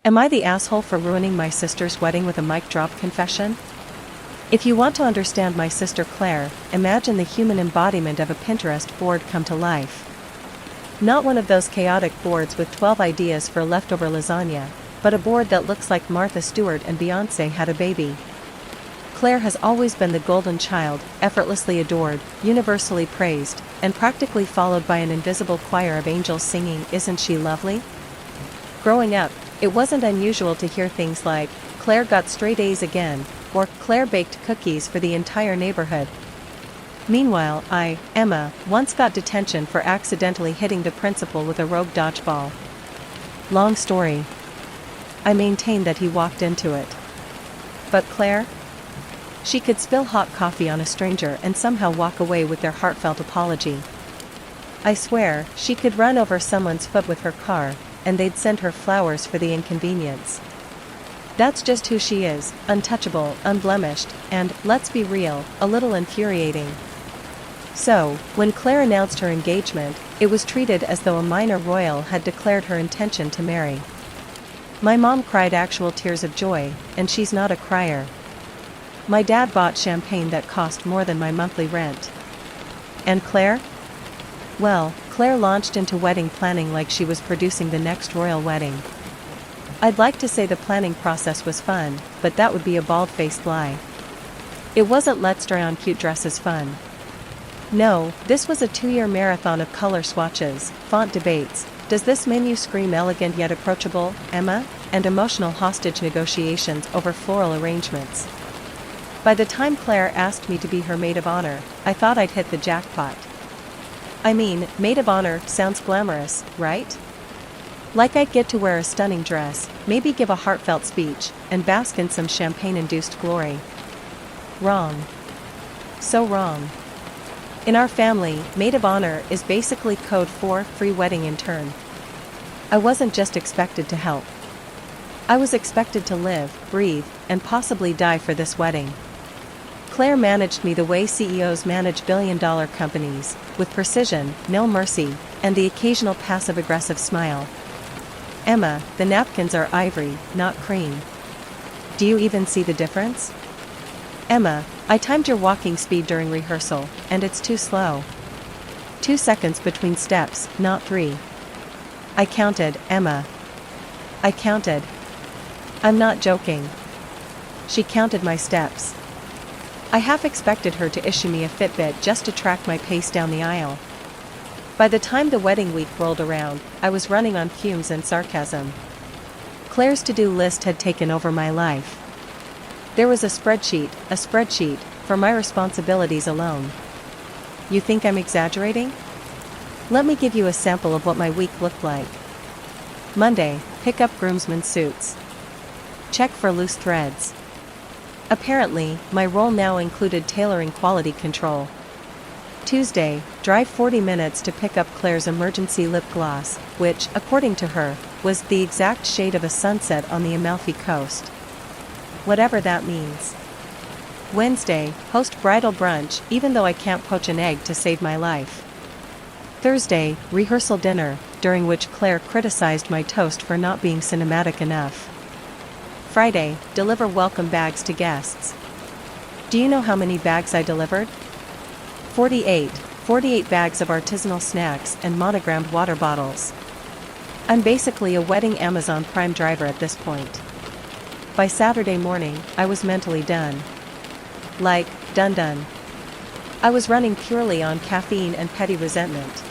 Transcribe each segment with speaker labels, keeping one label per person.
Speaker 1: Am I the asshole for ruining my sister's wedding with a mic drop confession? If you want to understand my sister Claire, imagine the human embodiment of a Pinterest board come to life. Not one of those chaotic boards with 12 ideas for leftover lasagna, but a board that looks like Martha Stewart and Beyoncé had a baby. Claire has always been the golden child, effortlessly adored, universally praised, and practically followed by an invisible choir of angels singing, "Isn't she lovely?" Growing up, it wasn't unusual to hear things like, "Claire got straight A's again," or "Claire baked cookies for the entire neighborhood." Meanwhile, Emma, once got detention for accidentally hitting the principal with a rogue dodgeball. Long story. I maintain that he walked into it. But Claire? She could spill hot coffee on a stranger and somehow walk away with their heartfelt apology. I swear, she could run over someone's foot with her car, and they'd send her flowers for the inconvenience. That's just who she is, untouchable, unblemished, and, let's be real, a little infuriating. So, when Claire announced her engagement, it was treated as though a minor royal had declared her intention to marry. My mom cried actual tears of joy, and she's not a crier. My dad bought champagne that cost more than my monthly rent. And Claire? Well, Claire launched into wedding planning like she was producing the next royal wedding. I'd like to say the planning process was fun, but that would be a bald-faced lie. It wasn't let's try on cute dresses fun. No, this was a 2-year marathon of color swatches, font debates, does this menu scream elegant yet approachable, Emma, and emotional hostage negotiations over floral arrangements. By the time Claire asked me to be her maid of honor, I thought I'd hit the jackpot. I mean, maid of honor sounds glamorous, right? Like I'd get to wear a stunning dress, maybe give a heartfelt speech, and bask in some champagne-induced glory. Wrong. So wrong. In our family, maid of honor is basically code for free wedding intern. I wasn't just expected to help. I was expected to live, breathe, and possibly die for this wedding. Claire managed me the way CEOs manage billion-dollar companies, with precision, no mercy, and the occasional passive-aggressive smile. Emma, the napkins are ivory, not cream. Do you even see the difference? Emma, I timed your walking speed during rehearsal, and it's too slow. 2 seconds between steps, not 3. I counted, Emma. I counted. I'm not joking. She counted my steps. I half expected her to issue me a Fitbit just to track my pace down the aisle. By the time the wedding week rolled around, I was running on fumes and sarcasm. Claire's to-do list had taken over my life. There was a spreadsheet, for my responsibilities alone. You think I'm exaggerating? Let me give you a sample of what my week looked like. Monday, pick up groomsmen suits. Check for loose threads. Apparently, my role now included tailoring quality control. Tuesday, drive 40 minutes to pick up Claire's emergency lip gloss, which, according to her, was the exact shade of a sunset on the Amalfi Coast. Whatever that means. Wednesday, host bridal brunch, even though I can't poach an egg to save my life. Thursday, rehearsal dinner, during which Claire criticized my toast for not being cinematic enough. Friday, deliver welcome bags to guests. Do you know how many bags I delivered? 48 bags of artisanal snacks and monogrammed water bottles. I'm basically a wedding Amazon Prime driver at this point. By Saturday morning, I was mentally done. Like, done. I was running purely on caffeine and petty resentment.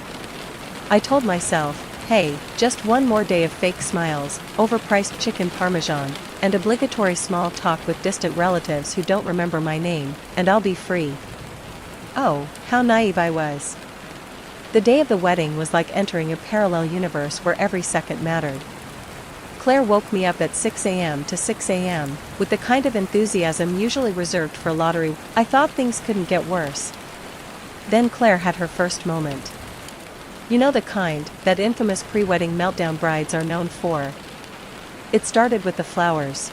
Speaker 1: I told myself, hey, just one more day of fake smiles, overpriced chicken parmesan, and obligatory small talk with distant relatives who don't remember my name, and I'll be free. Oh, how naive I was. The day of the wedding was like entering a parallel universe where every second mattered. Claire woke me up at 6 a.m. to 6 a.m., with the kind of enthusiasm usually reserved for lottery. I thought things couldn't get worse. Then Claire had her first moment. You know the kind, that infamous pre-wedding meltdown brides are known for. It started with the flowers.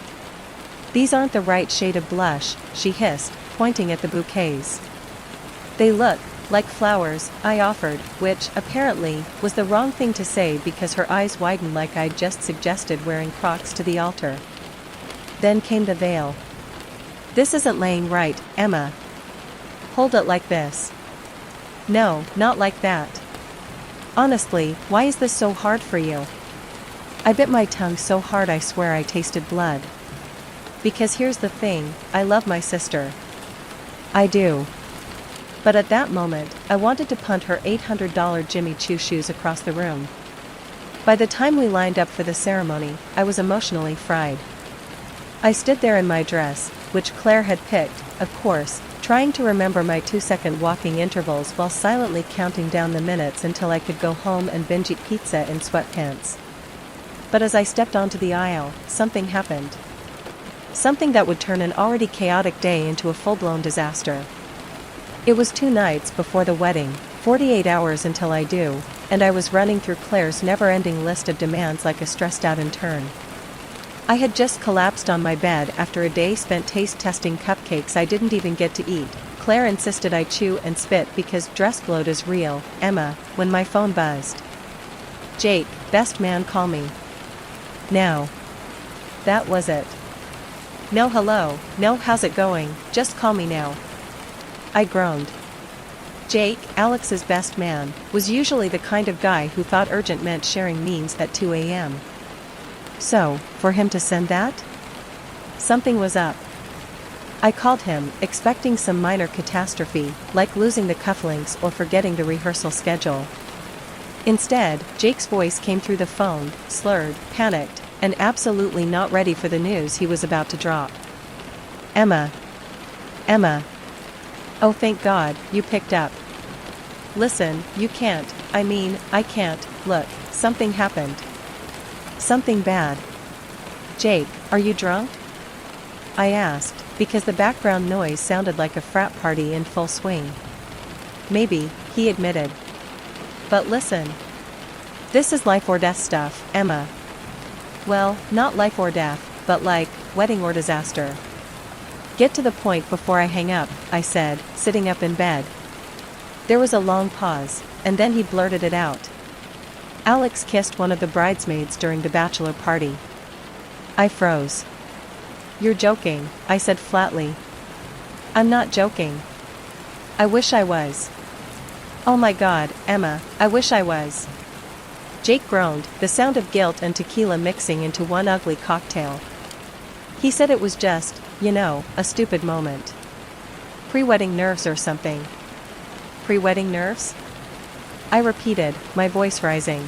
Speaker 1: These aren't the right shade of blush, she hissed, pointing at the bouquets. They look Like flowers, I offered, which, apparently, was the wrong thing to say because her eyes widened like I'd just suggested wearing Crocs to the altar. Then came the veil. This isn't laying right, Emma. Hold it like this. No, not like that. Honestly, why is this so hard for you? I bit my tongue so hard I swear I tasted blood. Because here's the thing, I love my sister. I do. But at that moment, I wanted to punt her $800 Jimmy Choo shoes across the room. By the time we lined up for the ceremony, I was emotionally fried. I stood there in my dress, which Claire had picked, of course, trying to remember my 2-second walking intervals while silently counting down the minutes until I could go home and binge eat pizza in sweatpants. But as I stepped onto the aisle, something happened. Something that would turn an already chaotic day into a full-blown disaster. It was 2 nights before the wedding, 48 hours until I do, and I was running through Claire's never-ending list of demands like a stressed-out intern. I had just collapsed on my bed after a day spent taste-testing cupcakes I didn't even get to eat. Claire insisted I chew and spit because dress bloat is real, Emma, when my phone buzzed. Jake, best man, call me. Now. That was it. No hello, no how's it going, just call me now. I groaned. Jake, Alex's best man, was usually the kind of guy who thought urgent meant sharing memes at 2 a.m. So, for him to send that? Something was up. I called him, expecting some minor catastrophe, like losing the cufflinks or forgetting the rehearsal schedule. Instead, Jake's voice came through the phone, slurred, panicked, and absolutely not ready for the news he was about to drop. Emma. Emma. Oh, thank God, you picked up. Listen, you can't, I can't, look, something happened. Something bad. Jake, are you drunk? I asked, because the background noise sounded like a frat party in full swing. Maybe, he admitted. But listen. This is life or death stuff, Emma. Well, not life or death, but like, wedding or disaster. Get to the point before I hang up, I said, sitting up in bed. There was a long pause, and then he blurted it out. Alex kissed one of the bridesmaids during the bachelor party. I froze. You're joking, I said flatly. I'm not joking. I wish I was. Oh my God, Emma, I wish I was. Jake groaned, the sound of guilt and tequila mixing into one ugly cocktail. He said it was just, a stupid moment. Pre-wedding nerves or something. Pre-wedding nerves? I repeated, my voice rising.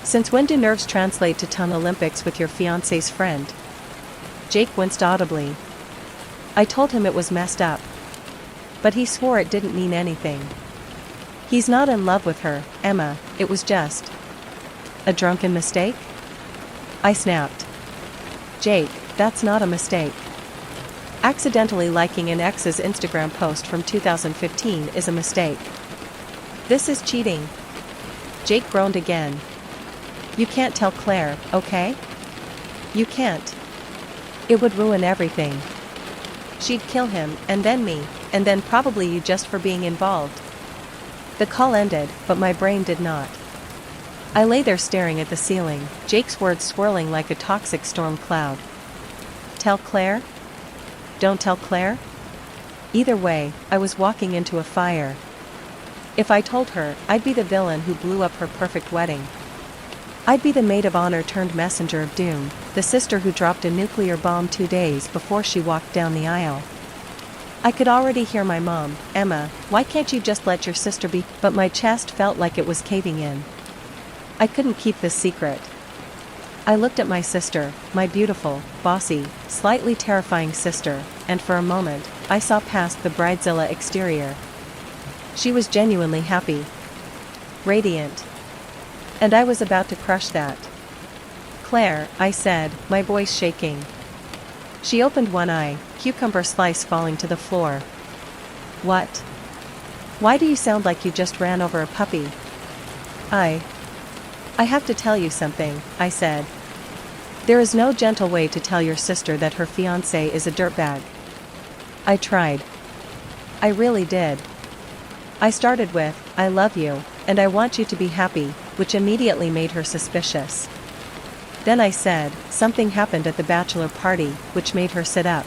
Speaker 1: Since when do nerves translate to ton Olympics with your fiancé's friend? Jake winced audibly. I told him it was messed up. But he swore it didn't mean anything. He's not in love with her, Emma, it was just a drunken mistake? I snapped. Jake, that's not a mistake. Accidentally liking an ex's Instagram post from 2015 is a mistake. This is cheating. Jake groaned again. You can't tell Claire, okay? You can't. It would ruin everything. She'd kill him, and then me, and then probably you just for being involved. The call ended, but my brain did not. I lay there staring at the ceiling, Jake's words swirling like a toxic storm cloud. Tell Claire? Don't tell Claire? Either way, I was walking into a fire. If I told her, I'd be the villain who blew up her perfect wedding. I'd be the maid of honor turned messenger of doom, the sister who dropped a nuclear bomb 2 days before she walked down the aisle. I could already hear my mom, Emma, why can't you just let your sister be? But my chest felt like it was caving in. I couldn't keep this secret. I looked at my sister, my beautiful, bossy, slightly terrifying sister, and for a moment, I saw past the bridezilla exterior. She was genuinely happy. Radiant. And I was about to crush that. Claire, I said, my voice shaking. She opened one eye, cucumber slice falling to the floor. What? Why do you sound like you just ran over a puppy? I have to tell you something, I said. There is no gentle way to tell your sister that her fiancé is a dirtbag. I tried. I really did. I started with, "I love you, and I want you to be happy," which immediately made her suspicious. Then I said, "Something happened at the bachelor party," which made her sit up.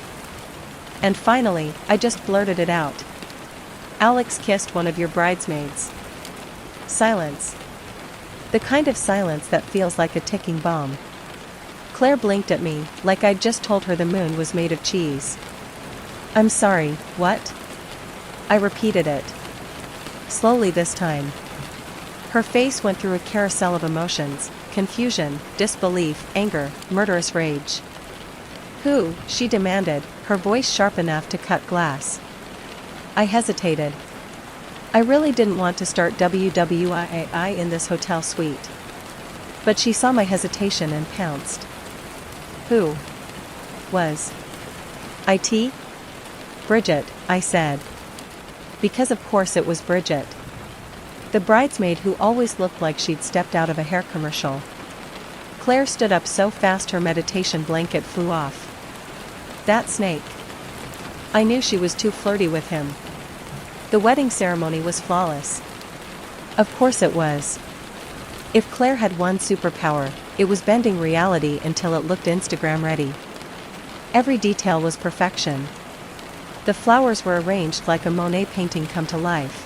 Speaker 1: And finally, I just blurted it out. "Alex kissed one of your bridesmaids." Silence. The kind of silence that feels like a ticking bomb. Claire blinked at me, like I'd just told her the moon was made of cheese. "I'm sorry, what?" I repeated it. Slowly this time. Her face went through a carousel of emotions: confusion, disbelief, anger, murderous rage. "Who?" she demanded, her voice sharp enough to cut glass. I hesitated. I really didn't want to start WWII in this hotel suite. But she saw my hesitation and pounced. "Who was it?" "Bridget," I said. Because of course it was Bridget. The bridesmaid who always looked like she'd stepped out of a hair commercial. Claire stood up so fast her meditation blanket flew off. That snake. I knew she was too flirty with him. The wedding ceremony was flawless. Of course it was. If Claire had one superpower, it was bending reality until it looked Instagram ready. Every detail was perfection. The flowers were arranged like a Monet painting come to life.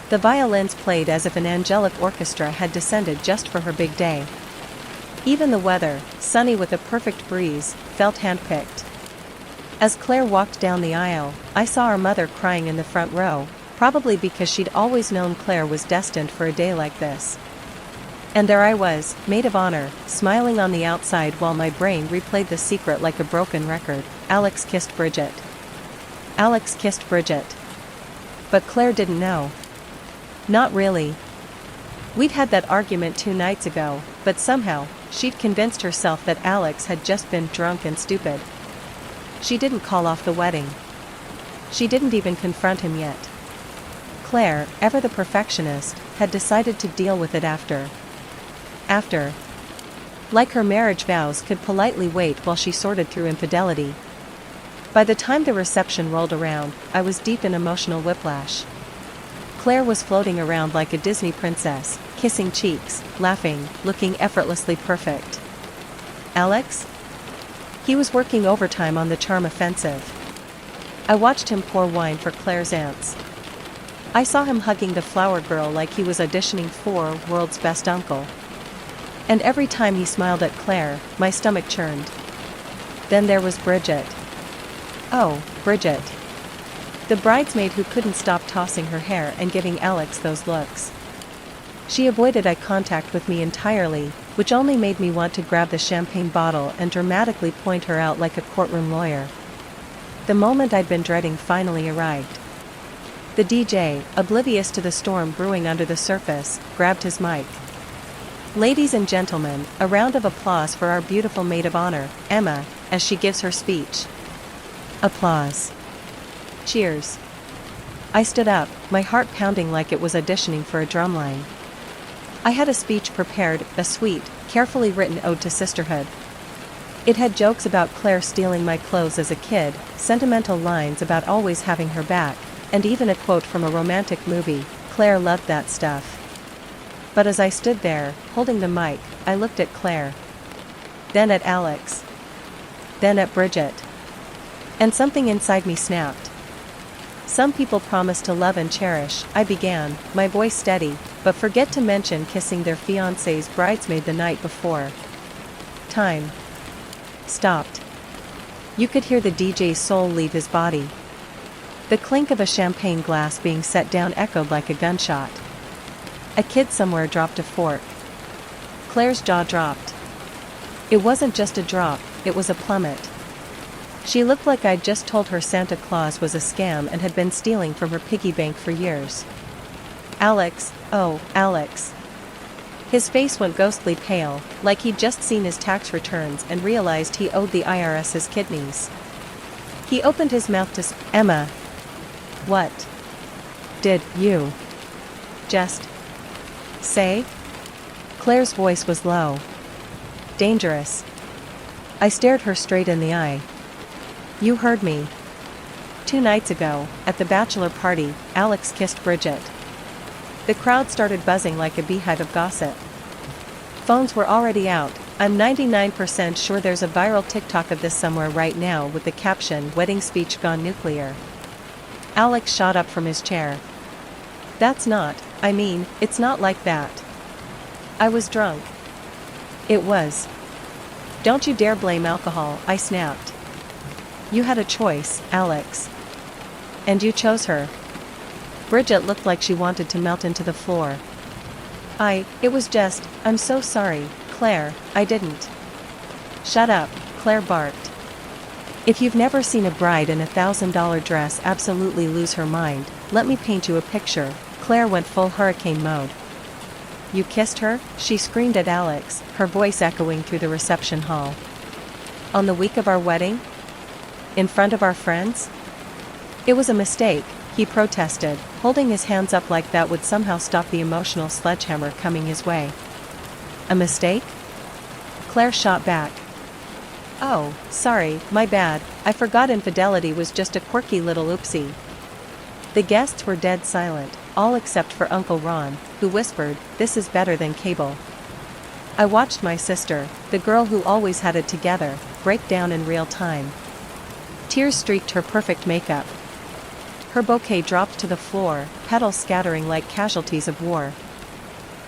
Speaker 1: The violins played as if an angelic orchestra had descended just for her big day. Even the weather, sunny with a perfect breeze, felt handpicked. As Claire walked down the aisle, I saw our mother crying in the front row, probably because she'd always known Claire was destined for a day like this. And there I was, maid of honor, smiling on the outside while my brain replayed the secret like a broken record. Alex kissed Bridget. Alex kissed Bridget. But Claire didn't know. Not really. We'd had that argument 2 nights ago, but somehow, she'd convinced herself that Alex had just been drunk and stupid. She didn't call off the wedding. She didn't even confront him yet. Claire, ever the perfectionist, had decided to deal with it after. Like her marriage vows could politely wait while she sorted through infidelity. By the time the reception rolled around, I was deep in emotional whiplash. Claire was floating around like a Disney princess, kissing cheeks, laughing, looking effortlessly perfect. Alex? He was working overtime on the charm offensive. I watched him pour wine for Claire's aunts. I saw him hugging the flower girl like he was auditioning for World's Best Uncle. And every time he smiled at Claire, my stomach churned. Then there was Bridget. Oh, Bridget. The bridesmaid who couldn't stop tossing her hair and giving Alex those looks. She avoided eye contact with me entirely, which only made me want to grab the champagne bottle and dramatically point her out like a courtroom lawyer. The moment I'd been dreading finally arrived. The DJ, oblivious to the storm brewing under the surface, grabbed his mic. "Ladies and gentlemen, a round of applause for our beautiful maid of honor, Emma, as she gives her speech." Applause. Cheers. I stood up, my heart pounding like it was auditioning for a drumline. I had a speech prepared, a sweet, carefully written ode to sisterhood. It had jokes about Claire stealing my clothes as a kid, sentimental lines about always having her back, and even a quote from a romantic movie. Claire loved that stuff. But as I stood there, holding the mic, I looked at Claire. Then at Alex. Then at Bridget. And something inside me snapped. "Some people promise to love and cherish," I began, my voice steady, "but forget to mention kissing their fiancé's bridesmaid the night before." Time stopped. You could hear the DJ's soul leave his body. The clink of a champagne glass being set down echoed like a gunshot. A kid somewhere dropped a fork. Claire's jaw dropped. It wasn't just a drop, it was a plummet. She looked like I'd just told her Santa Claus was a scam and had been stealing from her piggy bank for years. "Alex, oh, Alex." His face went ghostly pale, like he'd just seen his tax returns and realized he owed the IRS his kidneys. He opened his mouth to Emma. "What did you just say?" Claire's voice was low. "Dangerous." I stared her straight in the eye. "You heard me." 2 nights ago, at the bachelor party, Alex kissed Bridget. The crowd started buzzing like a beehive of gossip. Phones were already out. I'm 99% sure there's a viral TikTok of this somewhere right now with the caption, "Wedding speech gone nuclear." Alex shot up from his chair. It's not like that. I was drunk. It was. Don't you dare blame alcohol, I snapped. You had a choice, Alex. And you chose her. Bridget looked like she wanted to melt into the floor. I'm so sorry, Claire, I didn't. Shut up, Claire barked. If you've never seen a bride in a $1,000 dress absolutely lose her mind, let me paint you a picture. Claire went full hurricane mode. You kissed her? She screamed at Alex, her voice echoing through the reception hall. On the week of our wedding? In front of our friends? It was a mistake, he protested, holding his hands up like that would somehow stop the emotional sledgehammer coming his way. A mistake? Claire shot back. Oh, sorry, my bad, I forgot infidelity was just a quirky little oopsie. The guests were dead silent, all except for Uncle Ron, who whispered, "This is better than cable." I watched my sister, the girl who always had it together, break down in real time. Tears streaked her perfect makeup. Her bouquet dropped to the floor, petals scattering like casualties of war.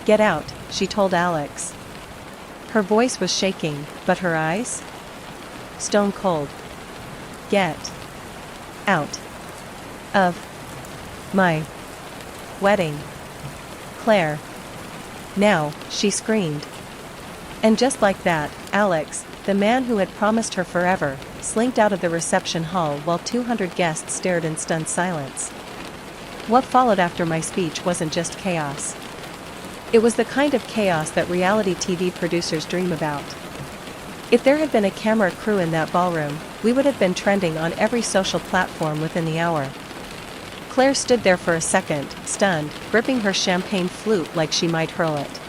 Speaker 1: "Get out," she told Alex. Her voice was shaking, but her eyes? Stone cold. "Get out of my wedding, Claire. Now," she screamed. And just like that, Alex, the man who had promised her forever, slinked out of the reception hall while 200 guests stared in stunned silence. What followed after my speech wasn't just chaos. It was the kind of chaos that reality TV producers dream about. If there had been a camera crew in that ballroom, we would have been trending on every social platform within the hour. Claire stood there for a second, stunned, gripping her champagne flute like she might hurl it.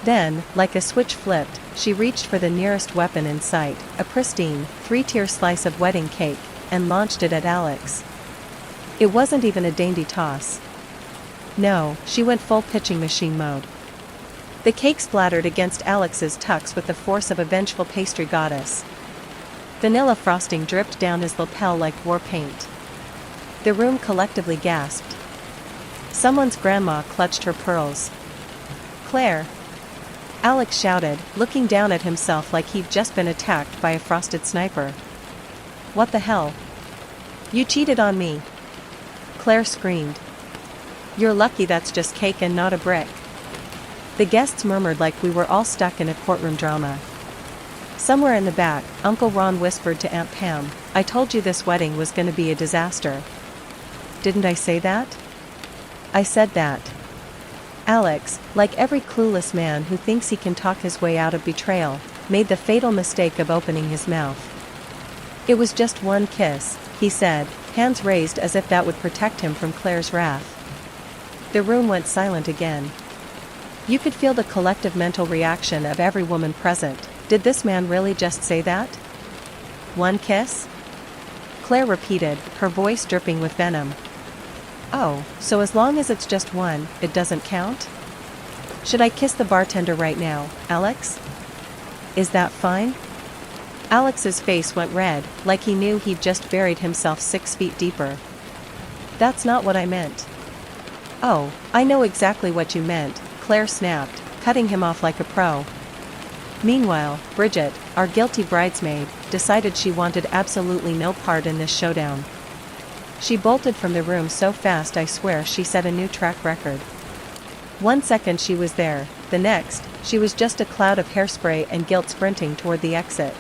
Speaker 1: Then, like a switch flipped, she reached for the nearest weapon in sight, a pristine, 3-tier slice of wedding cake, and launched it at Alex. It wasn't even a dainty toss. No, she went full pitching machine mode. The cake splattered against Alex's tux with the force of a vengeful pastry goddess. Vanilla frosting dripped down his lapel like war paint. The room collectively gasped. Someone's grandma clutched her pearls. "Claire!" Alex shouted, looking down at himself like he'd just been attacked by a frosted sniper. "What the hell? You cheated on me!" Claire screamed. "You're lucky that's just cake and not a brick." The guests murmured like we were all stuck in a courtroom drama. Somewhere in the back, Uncle Ron whispered to Aunt Pam, "I told you this wedding was gonna be a disaster." Didn't I say that? I said that. Alex, like every clueless man who thinks he can talk his way out of betrayal, made the fatal mistake of opening his mouth. "It was just one kiss," he said, hands raised as if that would protect him from Claire's wrath. The room went silent again. You could feel the collective mental reaction of every woman present. Did this man really just say that? "One kiss?" Claire repeated, her voice dripping with venom. "Oh, so as long as it's just one, it doesn't count? Should I kiss the bartender right now, Alex? Is that fine?" Alex's face went red, like he knew he'd just buried himself 6 feet deeper. "That's not what I meant." "Oh, I know exactly what you meant," Claire snapped, cutting him off like a pro. Meanwhile, Bridget, our guilty bridesmaid, decided she wanted absolutely no part in this showdown. She bolted from the room so fast I swear she set a new track record. 1 second she was there, the next, she was just a cloud of hairspray and guilt sprinting toward the exit.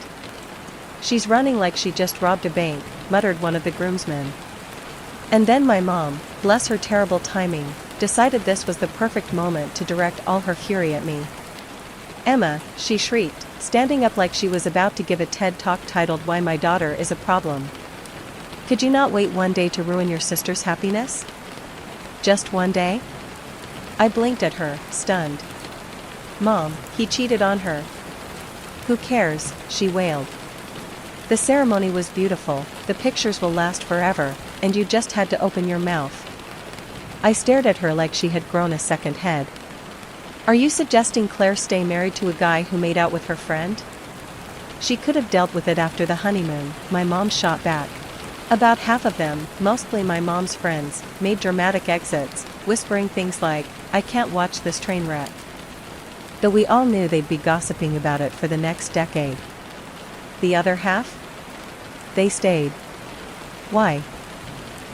Speaker 1: "She's running like she just robbed a bank," muttered one of the groomsmen. And then my mom, bless her terrible timing, decided this was the perfect moment to direct all her fury at me. "Emma," she shrieked, standing up like she was about to give a TED Talk titled "Why My Daughter is a Problem." "Could you not wait one day to ruin your sister's happiness? Just one day?" I blinked at her, stunned. "Mom, he cheated on her." "Who cares?" she wailed. "The ceremony was beautiful, the pictures will last forever, and you just had to open your mouth. I stared at her like she had grown a second head. Are you suggesting Claire stay married to a guy who made out with her friend? She could have dealt with it after the honeymoon, my mom shot back. About half of them, mostly my mom's friends, made dramatic exits, whispering things like, I can't watch this train wreck. Though we all knew they'd be gossiping about it for the next decade. The other half? They stayed. Why?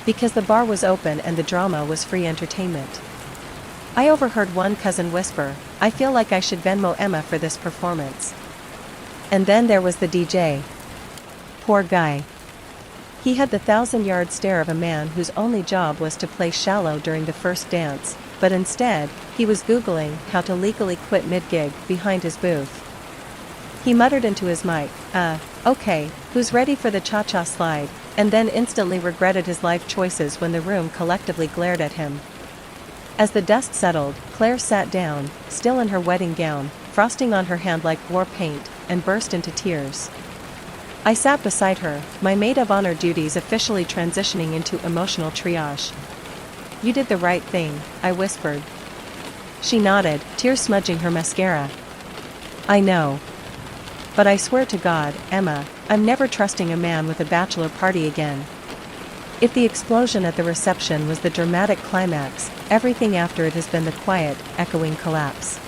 Speaker 1: Because the bar was open and the drama was free entertainment. I overheard one cousin whisper, I feel like I should Venmo Emma for this performance. And then there was the DJ. Poor guy. He had the 1,000-yard stare of a man whose only job was to play shallow during the first dance, but instead, he was Googling how to legally quit mid-gig behind his booth. He muttered into his mic, okay, who's ready for the cha-cha slide, and then instantly regretted his life choices when the room collectively glared at him. As the dust settled, Claire sat down, still in her wedding gown, frosting on her hand like war paint, and burst into tears. I sat beside her, my maid of honor duties officially transitioning into emotional triage. You did the right thing, I whispered. She nodded, tears smudging her mascara. I know. But I swear to God, Emma, I'm never trusting a man with a bachelor party again. If the explosion at the reception was the dramatic climax, everything after it has been the quiet, echoing collapse.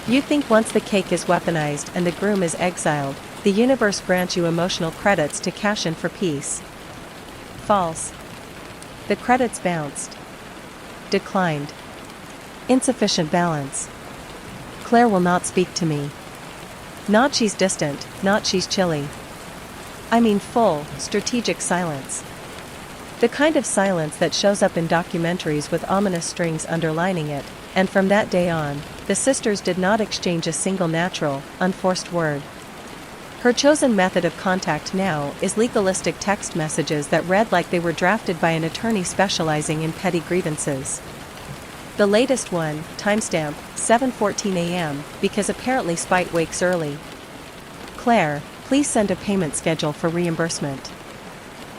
Speaker 1: You think once the cake is weaponized and the groom is exiled, the universe grants you emotional credits to cash in for peace. False. The credits bounced. Declined. Insufficient balance. Claire will not speak to me. Not she's distant, not she's chilly. I mean full, strategic silence. The kind of silence that shows up in documentaries with ominous strings underlining it, and from that day on, the sisters did not exchange a single natural, unforced word. Her chosen method of contact now is legalistic text messages that read like they were drafted by an attorney specializing in petty grievances. The latest one, timestamp, 7:14 a.m., because apparently Spite wakes early. Claire, please send a payment schedule for reimbursement.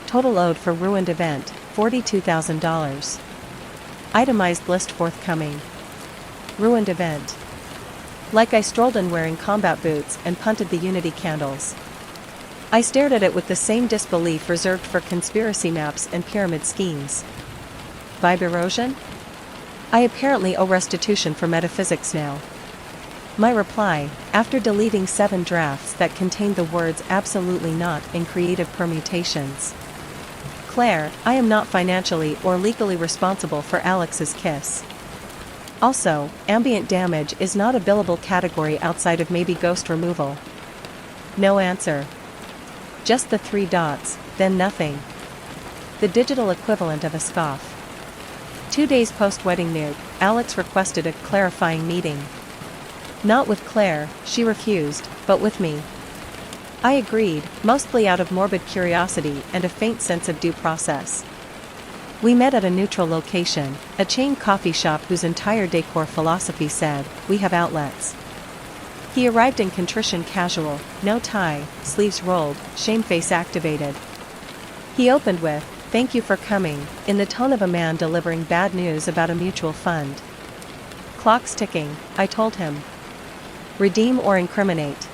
Speaker 1: Total owed for ruined event, $42,000. Itemized list forthcoming. Ruined event. Like I strolled in wearing combat boots and punted the unity candles. I stared at it with the same disbelief reserved for conspiracy maps and pyramid schemes. Vibe erosion? I apparently owe restitution for metaphysics now. My reply, after deleting 7 drafts that contained the words absolutely not in creative permutations. Claire, I am not financially or legally responsible for Alex's kiss. Also, ambient damage is not a billable category outside of maybe ghost removal. No answer. Just the 3 dots, then nothing. The digital equivalent of a scoff. 2 days post-wedding nude, Alex requested a clarifying meeting. Not with Claire, she refused, but with me. I agreed, mostly out of morbid curiosity and a faint sense of due process. We met at a neutral location, a chain coffee shop whose entire decor philosophy said, we have outlets. He arrived in contrition casual, no tie, sleeves rolled, shameface activated. He opened with, thank you for coming, in the tone of a man delivering bad news about a mutual fund. Clock's ticking, I told him. Redeem or incriminate.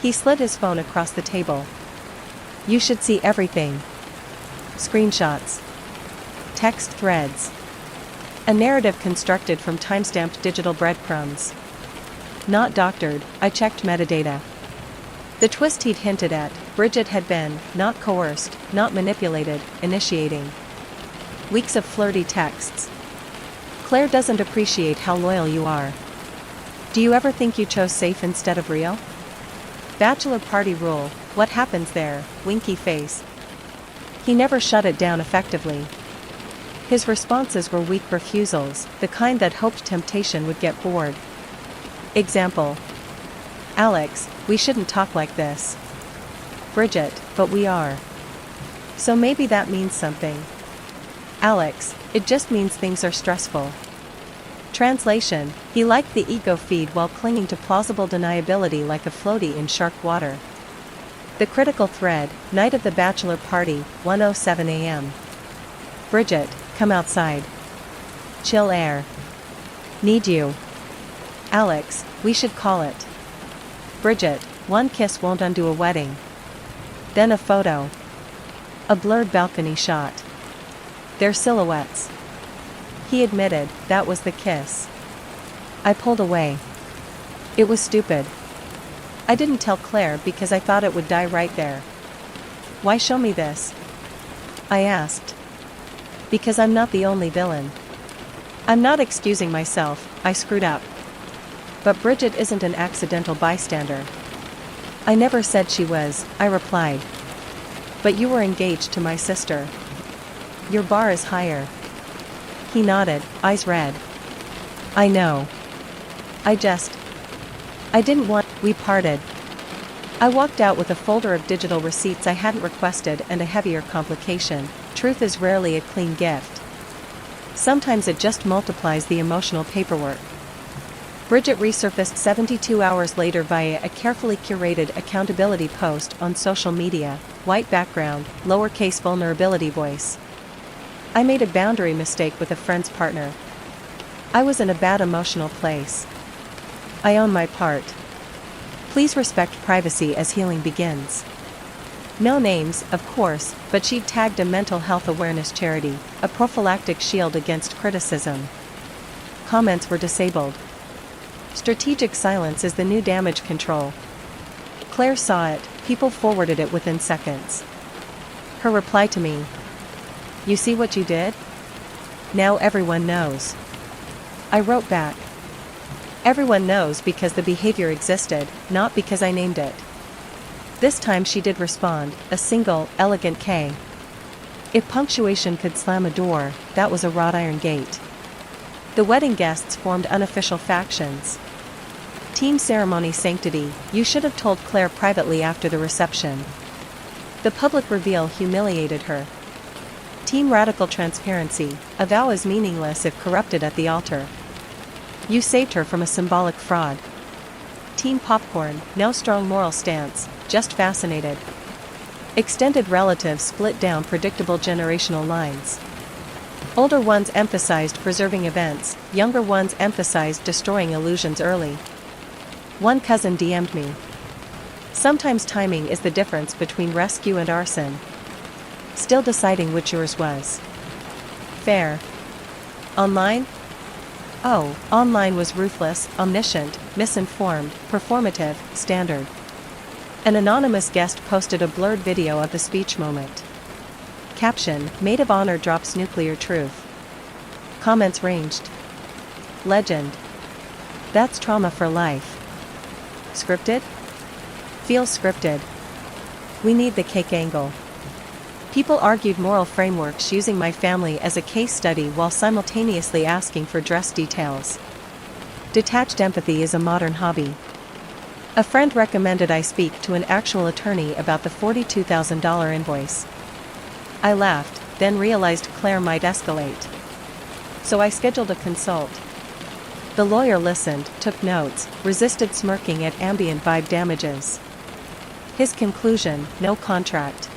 Speaker 1: He slid his phone across the table. You should see everything. Screenshots. Text threads. A narrative constructed from timestamped digital breadcrumbs. Not doctored, I checked metadata. The twist he'd hinted at, Bridget had been, not coerced, not manipulated, initiating. Weeks of flirty texts. Claire doesn't appreciate how loyal you are. Do you ever think you chose safe instead of real? Bachelor party rule, what happens there, winky face. He never shut it down effectively. His responses were weak refusals, the kind that hoped temptation would get bored. Example. Alex, we shouldn't talk like this. Bridget, but we are. So maybe that means something. Alex, it just means things are stressful. Translation, he liked the ego feed while clinging to plausible deniability like a floaty in shark water. The critical thread, night of the bachelor party, 1:07 a.m. Bridget, come outside. Chill air. Need you. Alex, we should call it. Bridget, one kiss won't undo a wedding. Then a photo. A blurred balcony shot. Their silhouettes. He admitted, that was the kiss. I pulled away. It was stupid. I didn't tell Claire because I thought it would die right there. Why show me this? I asked. Because I'm not the only villain. I'm not excusing myself, I screwed up. But Bridget isn't an accidental bystander. I never said she was, I replied. But you were engaged to my sister. Your bar is higher. He nodded, eyes red. I know. I didn't want. We parted. I walked out with a folder of digital receipts I hadn't requested and a heavier complication. Truth is rarely a clean gift. Sometimes it just multiplies the emotional paperwork. Bridget resurfaced 72 hours later via a carefully curated accountability post on social media, white background, lowercase vulnerability voice. I made a boundary mistake with a friend's partner. I was in a bad emotional place. I own my part. Please respect privacy as healing begins. No names, of course, but she'd tagged a mental health awareness charity, a prophylactic shield against criticism. Comments were disabled. Strategic silence is the new damage control. Claire saw it, people forwarded it within seconds. Her reply to me. You see what you did? Now everyone knows. I wrote back. Everyone knows because the behavior existed, not because I named it. This time she did respond, a single, elegant K. If punctuation could slam a door, that was a wrought iron gate. The wedding guests formed unofficial factions. Team Ceremony Sanctity, you should have told Claire privately after the reception. The public reveal humiliated her. Team Radical Transparency, a vow is meaningless if corrupted at the altar. You saved her from a symbolic fraud. Team Popcorn, no strong moral stance, just fascinated. Extended relatives split down predictable generational lines. Older ones emphasized preserving events, younger ones emphasized destroying illusions early. One cousin DM'd me. Sometimes timing is the difference between rescue and arson. Still deciding which yours was. Fair. Online? Oh, online was ruthless, omniscient, misinformed, performative, standard. An anonymous guest posted a blurred video of the speech moment. Caption, Maid of Honor drops nuclear truth. Comments ranged. Legend. That's trauma for life. Scripted? Feels scripted. We need the cake angle. People argued moral frameworks using my family as a case study while simultaneously asking for dress details. Detached empathy is a modern hobby. A friend recommended I speak to an actual attorney about the $42,000 invoice. I laughed, then realized Claire might escalate. So I scheduled a consult. The lawyer listened, took notes, resisted smirking at ambient vibe damages. His conclusion, no contract.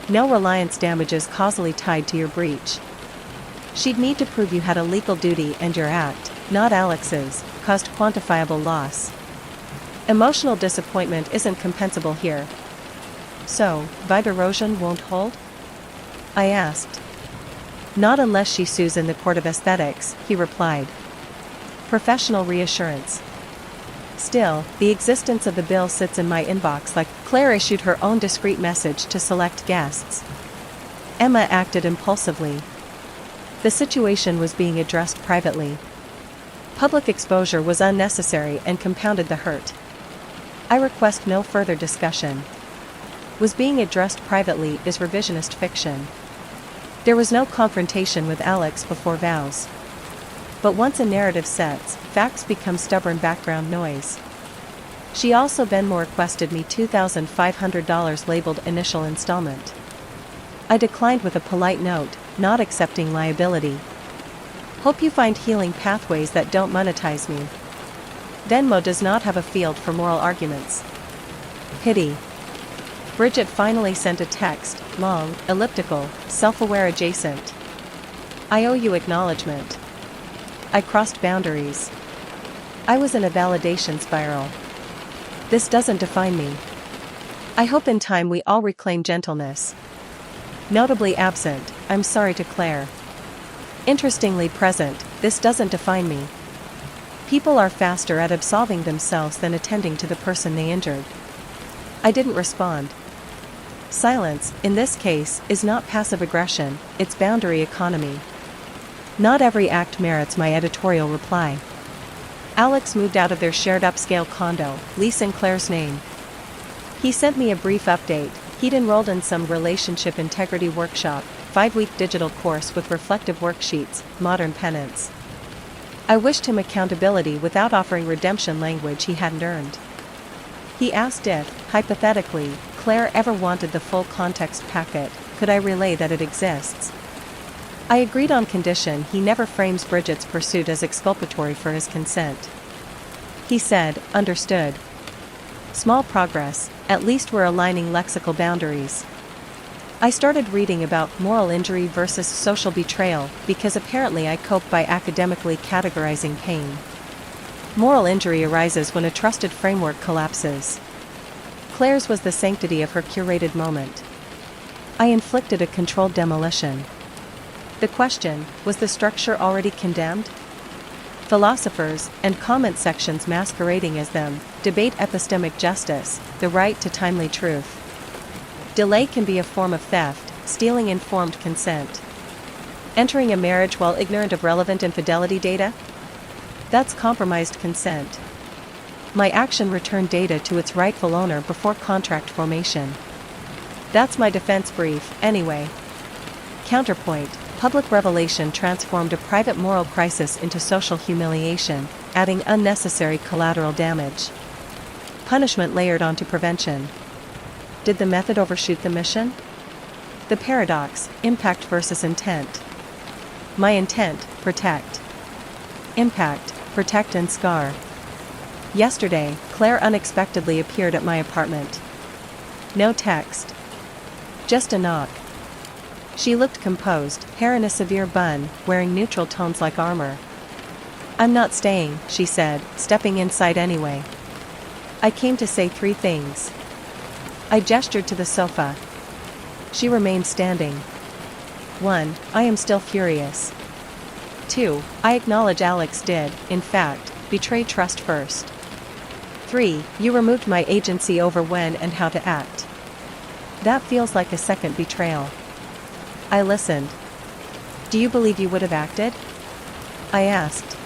Speaker 1: No reliance damages causally tied to your breach. She'd need to prove you had a legal duty and your act, not Alex's, caused quantifiable loss. Emotional disappointment isn't compensable here. So, vibe erosion won't hold? I asked. Not unless she sues in the court of aesthetics, he replied. Professional reassurance. Still, the existence of the bill sits in my inbox like Claire issued her own discreet message to select guests. Emma acted impulsively. The situation was being addressed privately. Public exposure was unnecessary and compounded the hurt. I request no further discussion. Was being addressed privately is revisionist fiction. There was no confrontation with Alex before vows. But once a narrative sets, facts become stubborn background noise. She also Venmo requested me $2,500 labeled initial installment. I declined with a polite note, not accepting liability. Hope you find healing pathways that don't monetize me. Venmo does not have a field for moral arguments. Pity. Bridget finally sent a text, long, elliptical, self-aware adjacent. I owe you acknowledgement. I crossed boundaries. I was in a validation spiral. This doesn't define me. I hope in time we all reclaim gentleness. Notably absent, I'm sorry to Claire. Interestingly present, this doesn't define me. People are faster at absolving themselves than attending to the person they injured. I didn't respond. Silence, in this case, is not passive aggression, it's boundary economy. Not every act merits my editorial reply. Alex moved out of their shared upscale condo, lease in Claire's name. He sent me a brief update. He'd enrolled in some relationship integrity workshop, 5-week digital course with reflective worksheets, modern penance. I wished him accountability without offering redemption language he hadn't earned. He asked if, hypothetically, Claire ever wanted the full context packet, could I relay that it exists? I agreed on condition he never frames Bridget's pursuit as exculpatory for his consent. He said, understood. Small progress, at least we're aligning lexical boundaries. I started reading about moral injury versus social betrayal, because apparently I cope by academically categorizing pain. Moral injury arises when a trusted framework collapses. Claire's was the sanctity of her curated moment. I inflicted a controlled demolition. The question, was the structure already condemned? Philosophers, and comment sections masquerading as them, debate epistemic justice, the right to timely truth. Delay can be a form of theft, stealing informed consent. Entering a marriage while ignorant of relevant infidelity data? That's compromised consent. My action returned data to its rightful owner before contract formation. That's my defense brief, anyway. Counterpoint. Public revelation transformed a private moral crisis into social humiliation, adding unnecessary collateral damage. Punishment layered onto prevention. Did the method overshoot the mission? The paradox, impact versus intent. My intent, protect. Impact, protect and scar. Yesterday, Claire unexpectedly appeared at my apartment. No text. Just a knock. She looked composed, hair in a severe bun, wearing neutral tones like armor. I'm not staying, she said, stepping inside anyway. I came to say 3 things. I gestured to the sofa. She remained standing. 1. I am still furious. 2. I acknowledge Alex did, in fact, betray trust first. 3. You removed my agency over when and how to act. That feels like a second betrayal. I listened. Do you believe you would have acted? I asked.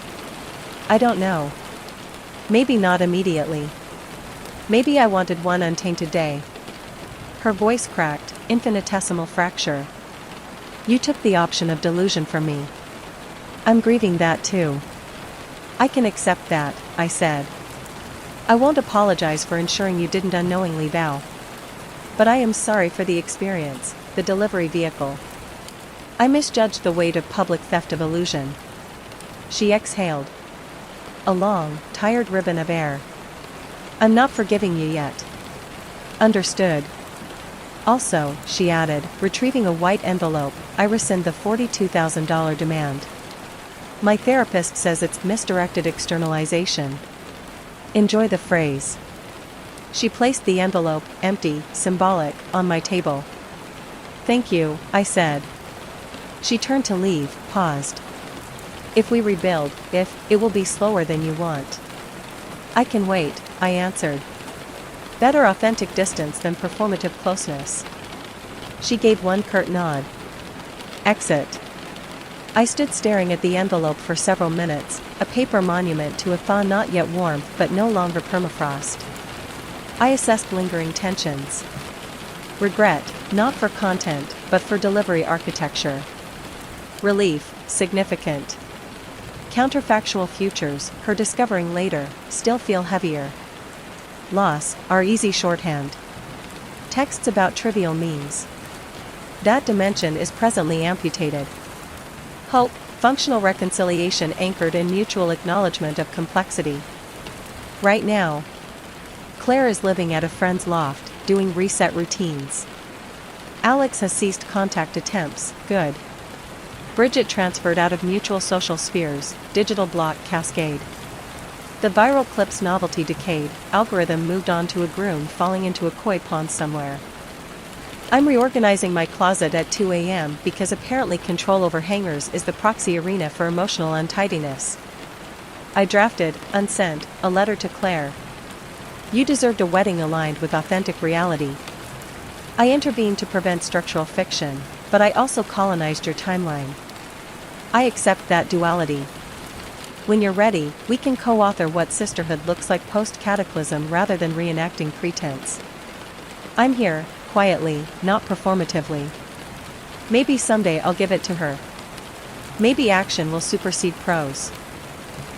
Speaker 1: I don't know. Maybe not immediately. Maybe I wanted one untainted day. Her voice cracked, infinitesimal fracture. You took the option of delusion from me. I'm grieving that too. I can accept that, I said. I won't apologize for ensuring you didn't unknowingly vow. But I am sorry for the experience, the delivery vehicle. I misjudged the weight of public theft of illusion. She exhaled. A long, tired ribbon of air. I'm not forgiving you yet. Understood. Also, she added, retrieving a white envelope, I rescind the $42,000 demand. My therapist says it's misdirected externalization. Enjoy the phrase. She placed the envelope, empty, symbolic, on my table. Thank you, I said. She turned to leave, paused. If we rebuild, it will be slower than you want. I can wait, I answered. Better authentic distance than performative closeness. She gave one curt nod. Exit. I stood staring at the envelope for several minutes, a paper monument to a thaw not yet warm but no longer permafrost. I assessed lingering tensions. Regret, not for content, but for delivery architecture. Relief, significant. Counterfactual futures, her discovering later, still feel heavier. Loss, our easy shorthand. Texts about trivial memes. That dimension is presently amputated. Hope, functional reconciliation anchored in mutual acknowledgement of complexity. Right now, Claire is living at a friend's loft, doing reset routines. Alex has ceased contact attempts, good. Bridget transferred out of mutual social spheres, digital block cascade. The viral clip's novelty decayed, algorithm moved on to a groom falling into a koi pond somewhere. I'm reorganizing my closet at 2 a.m. because apparently control over hangers is the proxy arena for emotional untidiness. I drafted, unsent, a letter to Claire. You deserved a wedding aligned with authentic reality. I intervened to prevent structural fiction, but I also colonized your timeline. I accept that duality. When you're ready, we can co-author what sisterhood looks like post-cataclysm rather than reenacting pretense. I'm here, quietly, not performatively. Maybe someday I'll give it to her. Maybe action will supersede prose.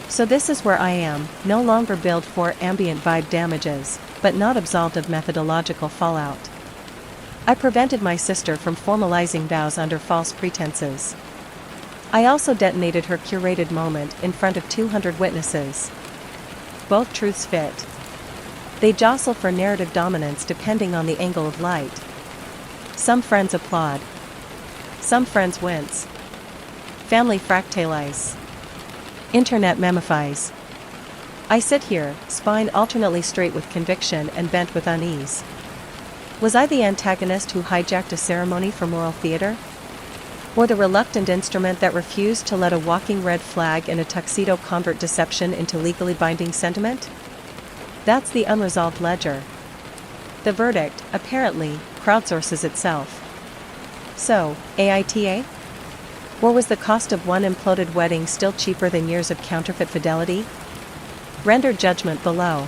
Speaker 1: So this is where I am, no longer billed for ambient vibe damages, but not absolved of methodological fallout. I prevented my sister from formalizing vows under false pretenses. I also detonated her curated moment in front of 200 witnesses. Both truths fit. They jostle for narrative dominance depending on the angle of light. Some friends applaud. Some friends wince. Family fractalize. Internet memifies. I sit here, spine alternately straight with conviction and bent with unease. Was I the antagonist who hijacked a ceremony for moral theater? Or the reluctant instrument that refused to let a walking red flag in a tuxedo convert deception into legally binding sentiment? That's the unresolved ledger. The verdict, apparently, crowdsources itself. So, AITA? Or was the cost of one imploded wedding still cheaper than years of counterfeit fidelity? Render judgment below.